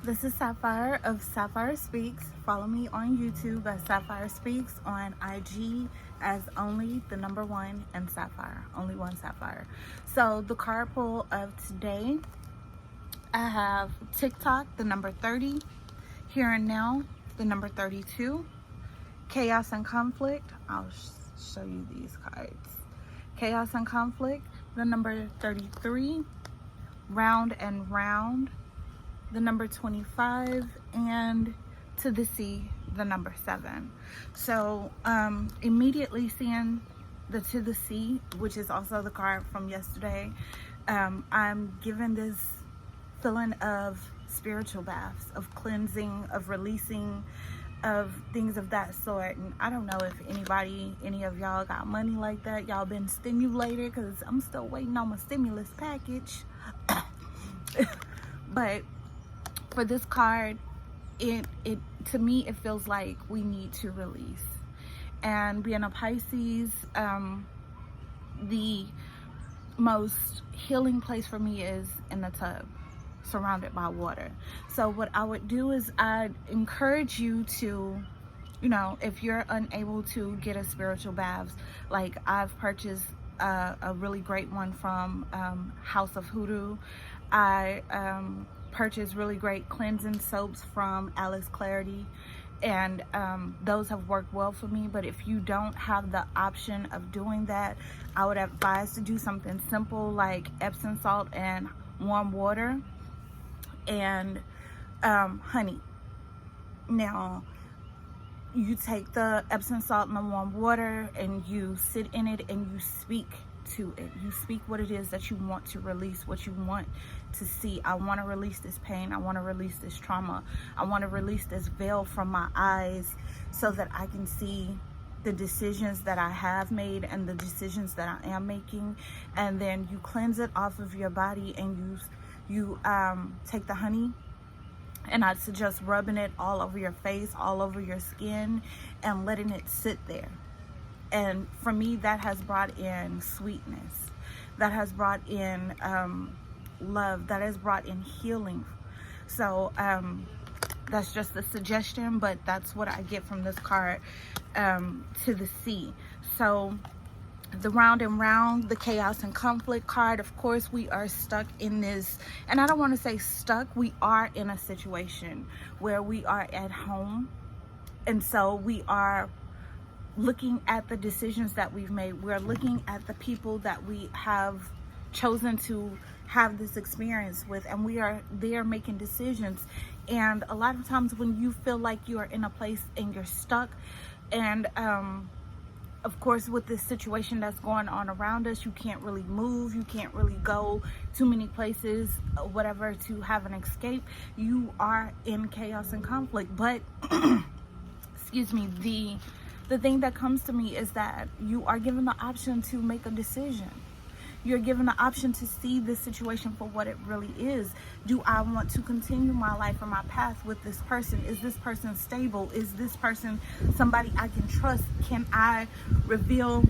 This is Sapphire of Sapphire Speaks. Follow me on YouTube as Sapphire Speaks, on IG as only the number one and Sapphire, only one Sapphire. So the card pull of today, I have TikTok, the number 30, Here and Now, the number 32, Chaos and Conflict. I'll show you these cards. Chaos and Conflict, the number 33, Round and Round, the number 25, and To the Sea, the number 7. So immediately seeing the To the Sea, which is also the card from yesterday, I'm given this feeling of spiritual baths, of cleansing, of releasing, of things of that sort. And I don't know if any of y'all got money like that, y'all been stimulated, because I'm still waiting on my stimulus package. But for this card, it to me, it feels like we need to release. And being a Pisces, the most healing place for me is in the tub, surrounded by water. So what I would do is I'd encourage you to, if you're unable to get a spiritual bath, like I've purchased a really great one from House of Hoodoo. I purchased really great cleansing soaps from Alex Clarity, and those have worked well for me. But if you don't have the option of doing that, I would advise to do something simple like Epsom salt and warm water and honey. Now, you take the Epsom salt and the warm water and you sit in it and you speak to it. You speak what it is that you want to release, what you want to see. I want to release this pain. I want to release this trauma. I want to release this veil from my eyes so that I can see the decisions that I have made and the decisions that I am making. And then you cleanse it off of your body, and you take the honey, and I'd suggest rubbing it all over your face, all over your skin, and letting it sit there. And for me, that has brought in sweetness. That has brought in love. That has brought in healing. So that's just a suggestion, but that's what I get from this card, To the Sea. So the Round and Round, the Chaos and Conflict card, of course, we are stuck in this, and I don't want to say stuck, we are in a situation where we are at home, and so we are looking at the decisions that we've made. We're looking at the people that we have chosen to have this experience with, and we are there making decisions. And a lot of times when you feel like you are in a place and you're stuck, and of course, with this situation that's going on around us, you can't really move, you can't really go too many places, whatever, to have an escape. You are in chaos and conflict. But excuse me, the thing that comes to me is that you are given the option to make a decision. You're given the option to see this situation for what it really is. Do I want to continue my life or my path with this person? Is this person stable? Is this person somebody I can trust? Can I reveal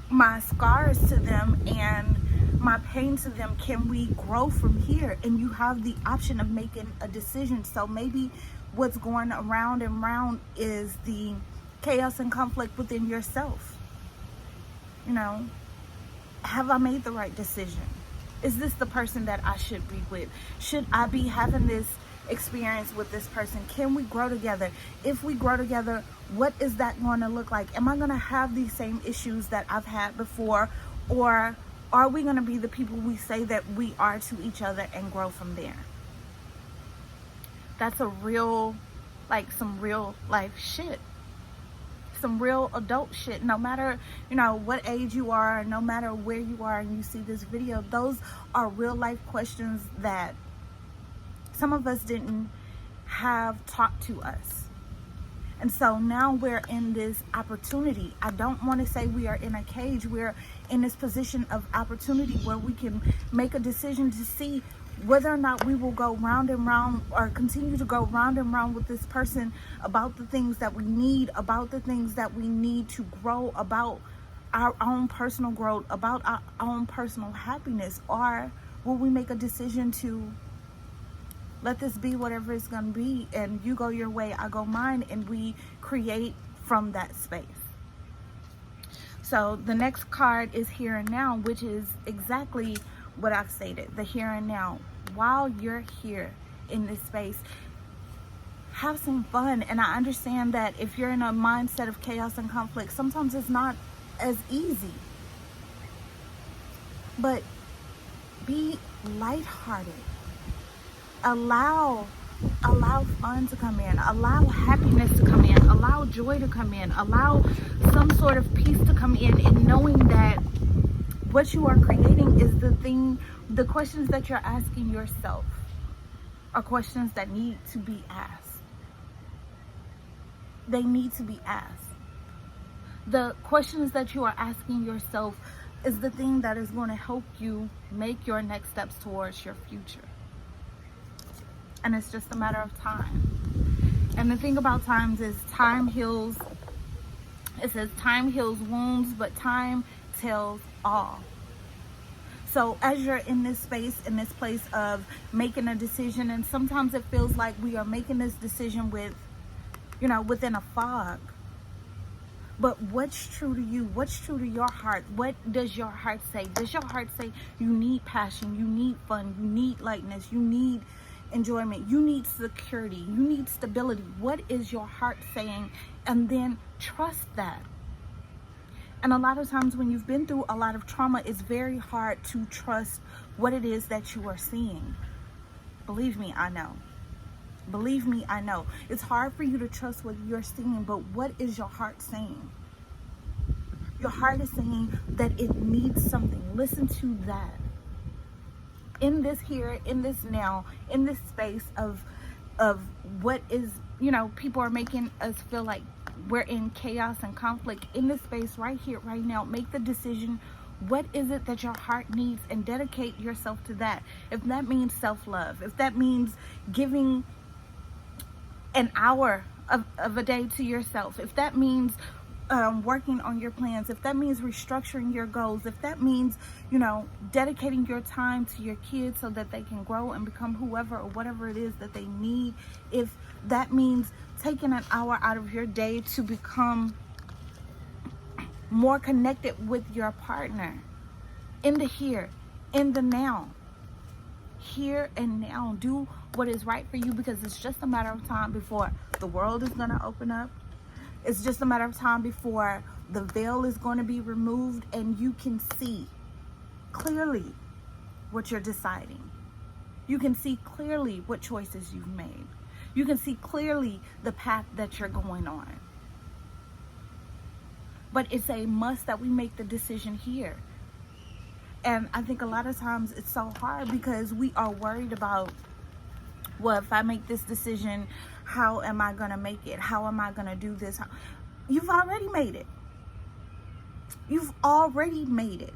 my scars to them and my pain to them? Can we grow from here? And you have the option of making a decision. So maybe what's going around and round is the chaos and conflict within yourself. Have I made the right decision? Is this the person that I should be with? Should I be having this experience with this person? Can we grow together? If we grow together, what is that going to look like? Am I going to have these same issues that I've had before? Or are we going to be the people we say that we are to each other and grow from there? That's some real life shit. Some real adult shit. No matter what age you are, no matter where you are and you see this video, those are real life questions that some of us didn't have taught to us. And so now we're in this opportunity. I don't want to say we are in a cage. We're in this position of opportunity where we can make a decision to see whether or not we will go round and round, or continue to go round and round with this person about the things that we need, about the things that we need to grow, about our own personal growth, about our own personal happiness. Or will we make a decision to Let this be whatever it's going to be, and you go your way, I go mine, and we create from that space. So the next card is here and now, which is exactly what I've stated, the here and now. While you're here in this space, have some fun. And I understand that if you're in a mindset of chaos and conflict, sometimes it's not as easy. But be lighthearted. Allow fun to come in. Allow happiness to come in. Allow joy to come in. Allow some sort of peace to come in knowing that what you are creating is the thing. The questions that you're asking yourself are questions that need to be asked. They need to be asked. The questions that you are asking yourself is the thing that is going to help you make your next steps towards your future. And it's just a matter of time. And the thing about times is time heals. It says time heals wounds, but time tells all. So as you're in this space, in this place of making a decision, and sometimes it feels like we are making this decision with, within a fog. But what's true to you? What's true to your heart? What does your heart say? Does your heart say you need passion, you need fun, you need lightness, you need enjoyment, you need security, you need stability? What is your heart saying? And then trust that. And a lot of times when you've been through a lot of trauma, it's very hard to trust what it is that you are seeing. Believe me, I know. Believe me, I know. It's hard for you to trust what you're seeing, but what is your heart saying? Your heart is saying that it needs something. Listen to that. In this here, in this now, in this space of what is, people are making us feel like we're in chaos and conflict. In this space right here, right now, make the decision. What is it that your heart needs, and dedicate yourself to that. If that means self-love, if that means giving an hour of a day to yourself, if that means working on your plans, if that means restructuring your goals, if that means, dedicating your time to your kids so that they can grow and become whoever or whatever it is that they need, if that means taking an hour out of your day to become more connected with your partner, in the here, in the now, here and now, do what is right for you, because it's just a matter of time before the world is going to open up. It's just a matter of time before the veil is going to be removed and you can see clearly what you're deciding. You can see clearly what choices you've made. You can see clearly the path that you're going on. But it's a must that we make the decision here. And I think a lot of times it's so hard because we are worried about, well, if I make this decision, how am I going to make it? How am I going to do this? You've already made it. You've already made it.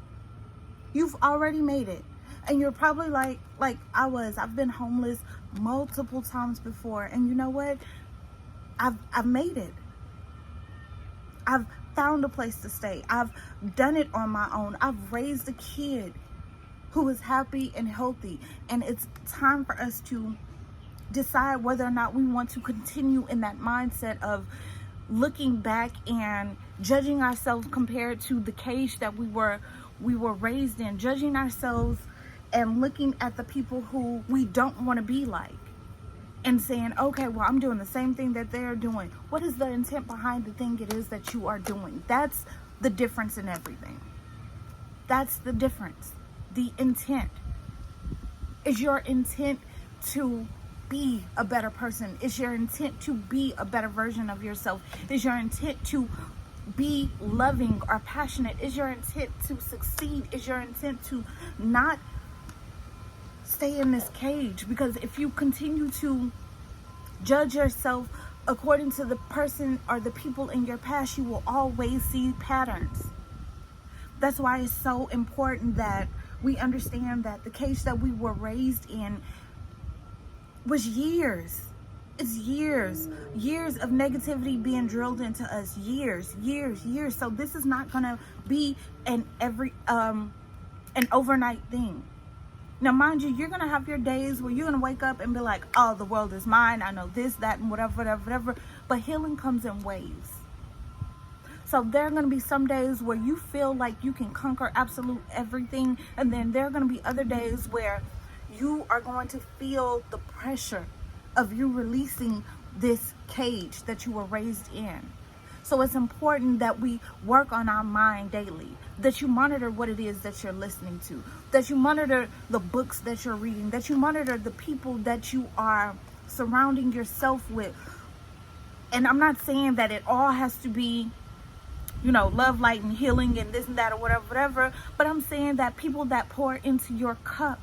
You've already made it. And you're probably like I was. I've been homeless multiple times before. And you know what? I've made it. I've found a place to stay. I've done it on my own. I've raised a kid who is happy and healthy. And it's time for us to decide whether or not we want to continue in that mindset of looking back and judging ourselves compared to the cage that we were raised in, judging ourselves and looking at the people who we don't want to be like and saying, okay, well, I'm doing the same thing that they're doing. What is the intent behind the thing it is that you are doing? That's the difference in everything. That's the difference. The intent. Is your intent to be a better person? Is your intent to be a better version of yourself? Is your intent to be loving or passionate? Is your intent to succeed? Is your intent to not stay in this cage? Because if you continue to judge yourself according to the person or the people in your past, you will always see patterns. That's why it's so important that we understand that the cage that we were raised in was years. It's years of negativity being drilled into us. Years. So this is not gonna be an overnight thing. Now, mind you, you're going to have your days where you're going to wake up and be like, oh, the world is mine. I know this, that, and whatever, whatever, whatever. But healing comes in waves. So there are going to be some days where you feel like you can conquer absolute everything. And then there are going to be other days where you are going to feel the pressure of you releasing this cage that you were raised in. So it's important that we work on our mind daily, that you monitor what it is that you're listening to, that you monitor the books that you're reading, that you monitor the people that you are surrounding yourself with. And I'm not saying that it all has to be, you know, love, light, and healing and this and that or whatever, whatever. But I'm saying that people that pour into your cup.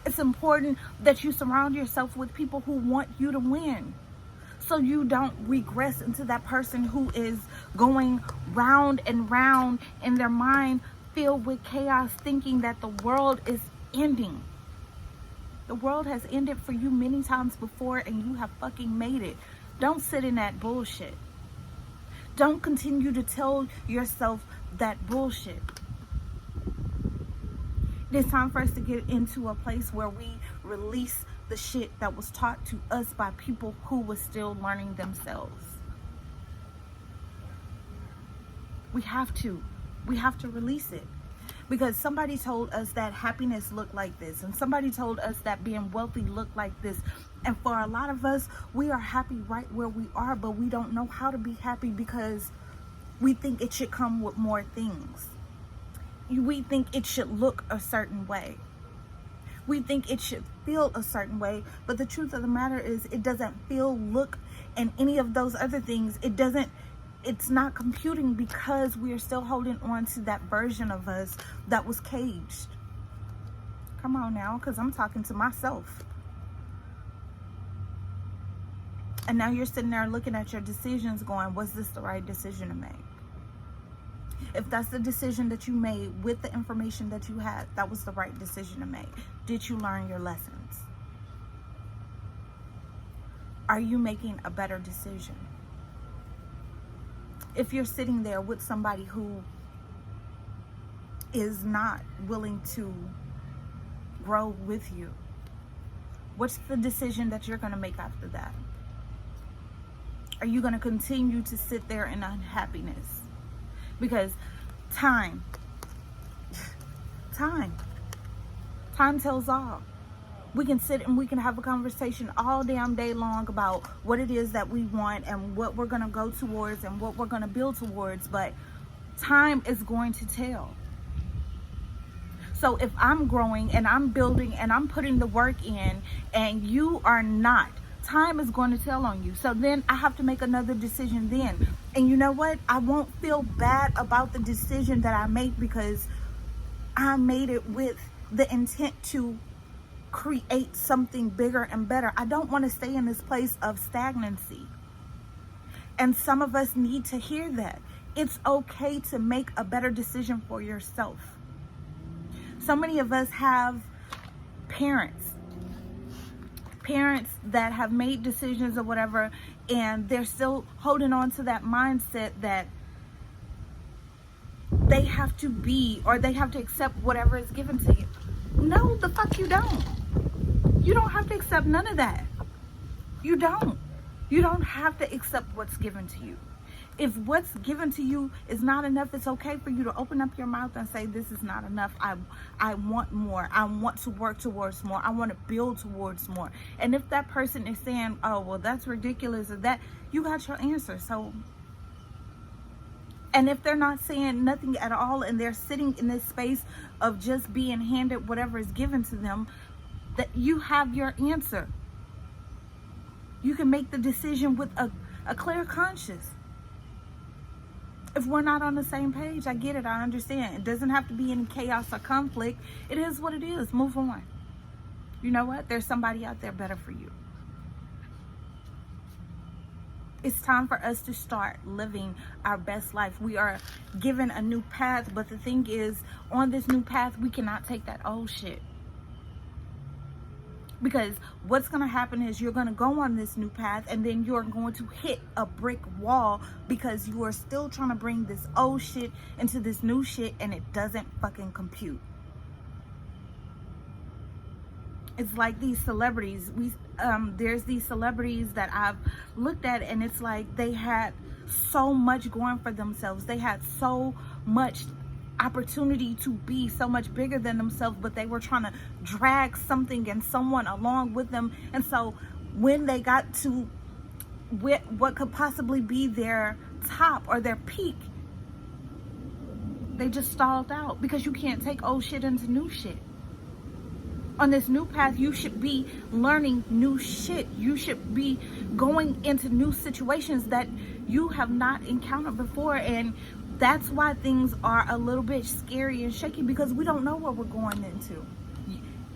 It's important that you surround yourself with people who want you to win. So you don't regress into that person who is going round and round in their mind filled with chaos, thinking that the world is ending. The world has ended for you many times before and you have fucking made it. Don't sit in that bullshit. Don't continue to tell yourself that bullshit. It's time for us to get into a place where we release the shit that was taught to us by people who were still learning themselves. We have to release it. Because somebody told us that happiness looked like this. And somebody told us that being wealthy looked like this. And for a lot of us, we are happy right where we are. But we don't know how to be happy because we think it should come with more things. We think it should look a certain way. We think it should feel a certain way. But the truth of the matter is it doesn't feel, look, and any of those other things. It's not computing because we are still holding on to that version of us that was caged. Come on now, because I'm talking to myself. And now you're sitting there looking at your decisions going, was this the right decision to make? If that's the decision that you made with the information that you had, that was the right decision to make. Did you learn your lessons? Are you making a better decision? If you're sitting there with somebody who is not willing to grow with you, what's the decision that you're going to make after that? Are you going to continue to sit there in unhappiness? Because time tells all. We can sit and we can have a conversation all damn day long about what it is that we want and what we're going to go towards and what we're going to build towards. But time is going to tell. So if I'm growing and I'm building and I'm putting the work in and you are not, time is going to tell on you. So then I have to make another decision then. And you know what? I won't feel bad about the decision that I make because I made it with the intent to create something bigger and better. I don't want to stay in this place of stagnancy. And some of us need to hear that. It's okay to make a better decision for yourself. So many of us have parents that have made decisions or whatever, and they're still holding on to that mindset that they have to be or they have to accept whatever is given to you. No, the fuck you don't. You don't have to accept none of that. You don't. You don't have to accept what's given to you. If what's given to you is not enough, it's okay for you to open up your mouth and say, this is not enough. I want more. I want to work towards more. I want to build towards more. And if that person is saying, oh, well, that's ridiculous, or that, you got your answer. So, and if they're not saying nothing at all and they're sitting in this space of just being handed whatever is given to them, that you have your answer. You can make the decision with a clear conscience. If we're not on the same page, I get it, I understand. It doesn't have to be any chaos or conflict. It is what it is. Move on. You know what? There's somebody out there better for you. It's time for us to start living our best life. We are given a new path, but the thing is, on this new path, we cannot take that old shit. Because what's going to happen is you're going to go on this new path and then you're going to hit a brick wall because you are still trying to bring this old shit into this new shit and it doesn't fucking compute. It's like these celebrities. There's these celebrities that I've looked at, and it's like they had so much going for themselves. They had so much opportunity to be so much bigger than themselves, but they were trying to drag something and someone along with them. And so when they got to what could possibly be their top or their peak, they just stalled out, because you can't take old shit into new shit. On this new path, you should be learning new shit. You should be going into new situations that you have not encountered before. And that's why things are a little bit scary and shaky, because we don't know what we're going into.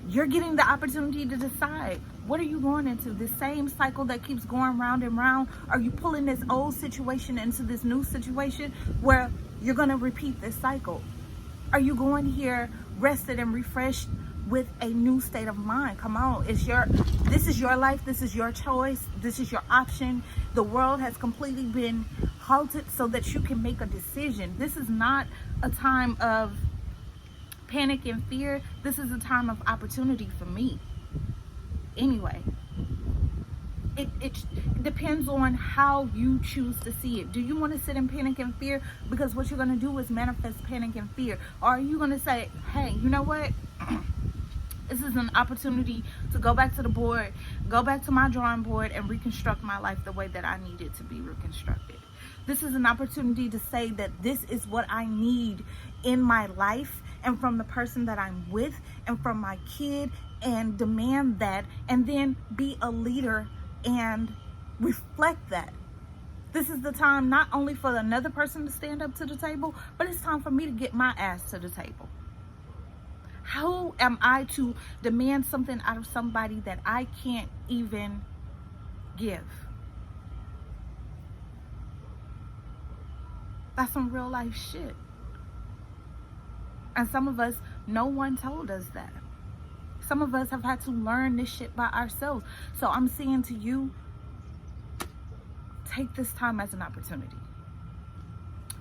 You're getting the opportunity to decide, what are you going into? The same cycle that keeps going round and round? Are you pulling this old situation into this new situation where you're going to repeat this cycle? Are you going here rested and refreshed with a new state of mind? Come on, this is your life, this is your choice, this is your option. The world has completely been halted so that you can make a decision. This is not a time of panic and fear. This is a time of opportunity for me. Anyway, it depends on how you choose to see it. Do you want to sit in panic and fear? Because what you're going to do is manifest panic and fear. Or are you going to say, hey, you know what? This is an opportunity to go back to the board, go back to my drawing board, and reconstruct my life the way that I need it to be reconstructed. This is an opportunity to say that this is what I need in my life, and from the person that I'm with, and from my kid, and demand that, and then be a leader and reflect that. This is the time not only for another person to stand up to the table, but it's time for me to get my ass to the table. How am I to demand something out of somebody that I can't even give? That's some real life shit. And some of us, no one told us that. Some of us have had to learn this shit by ourselves. So I'm saying to you, take this time as an opportunity.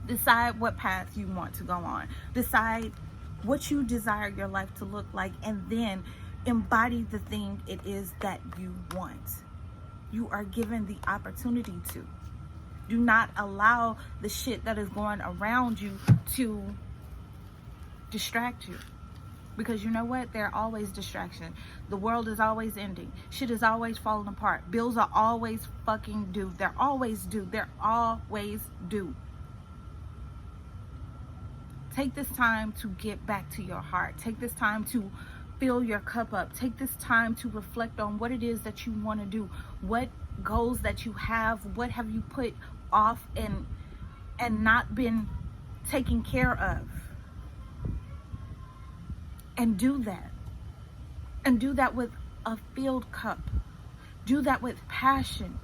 Decide what path you want to go on. Decide what you desire your life to look like, and then embody the thing it is that you want. You are given the opportunity to. Do not allow the shit that is going around you to distract you. Because you know what? There are always distractions. The world is always ending. Shit is always falling apart. Bills are always fucking due. They're always due. They're always due. Take this time to get back to your heart. Take this time to fill your cup up. Take this time to reflect on what it is that you want to do. What goals that you have. What have you put off and not been taken care of. And do that. And do that with a filled cup. Do that with passion.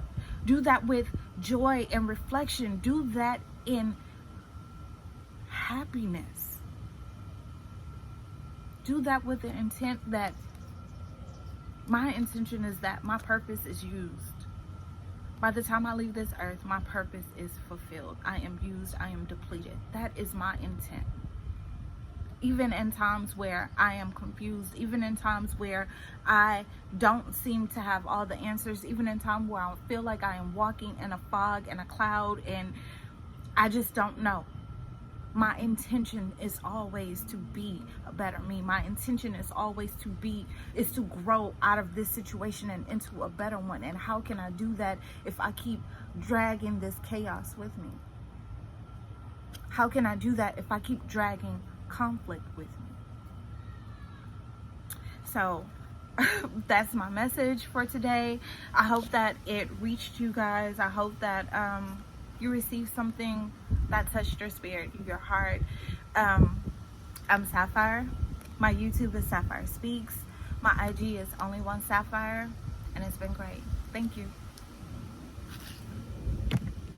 Do that with joy and reflection. Do that in happiness. Do that with the intent that my intention is that my purpose is used. By the time I leave this earth, my purpose is fulfilled. I am used. I am depleted. That is my intent. Even in times where I am confused, even in times where I don't seem to have all the answers, even in times where I feel like I am walking in a fog and a cloud and I just don't know. My intention is always to be a better me. My intention is always to grow out of this situation and into a better one. And how can I do that if I keep dragging this chaos with me? How can I do that if I keep dragging conflict with me? So that's my message for today. I hope that it reached you guys. I hope that you received something that touched your spirit, your heart. I'm Sapphire. My YouTube is Sapphire Speaks. My IG is Only One Sapphire, and it's been great. Thank you.